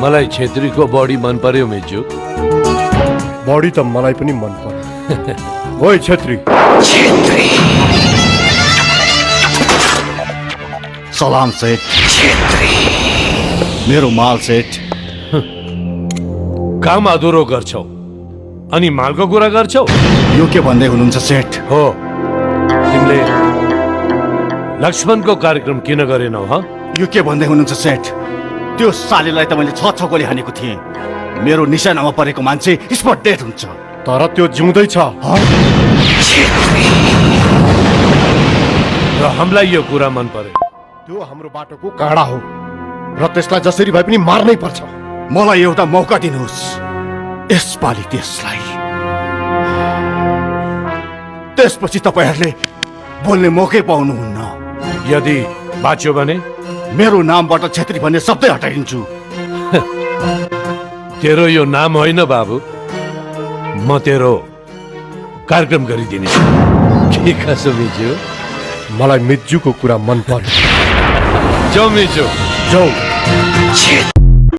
मलाई छेत्रीको बडी मन पर्यो मिजु। बडी त मलाई पनि मन पर्यो। ओइ छेत्री। सलाम सेठ। मेरो माल सेठ। काम अधुरो गर्छौ अनि मालको कुरा गर्छौ। यो के भन्दै हुनुहुन्छ सेठ? हो, तिमीले लक्ष्मणको कार्यक्रम किन गरेनौ? यो के भन्दै हुनुहुन्छ सेठ? त्यो सालीलाई त मैले 6 गोली हानेको थिएँ। मेरो निशानामा परेको मान्छे स्पट डेड हुन्छ। तर त्यो जिउँदै छ। र हामीलाई यो कुरा मन पर्यो। त्यो हाम्रो बाटोको काँडा हो र त्यसलाई जसरी भए पनि मार्नै पर्छ। मलाई एउटा मौका दिनुहोस् यसपालि त्यसलाई। त्यसपछि तपाईहरुले बोल्ने मौकै पाउनुहुन्न। यदि बाँच्यो भने मेरो नामबाट छेत्री भन्ने शब्दै हटाइदिन्छु। तेरो यो नाम होइन बाबु, म तेरो कार्यक्रम गरिदिने। के कसो मिजु? मलाई मिज्जूको कुरा मन पर्यो। जाऊ मिजु, जाऊ।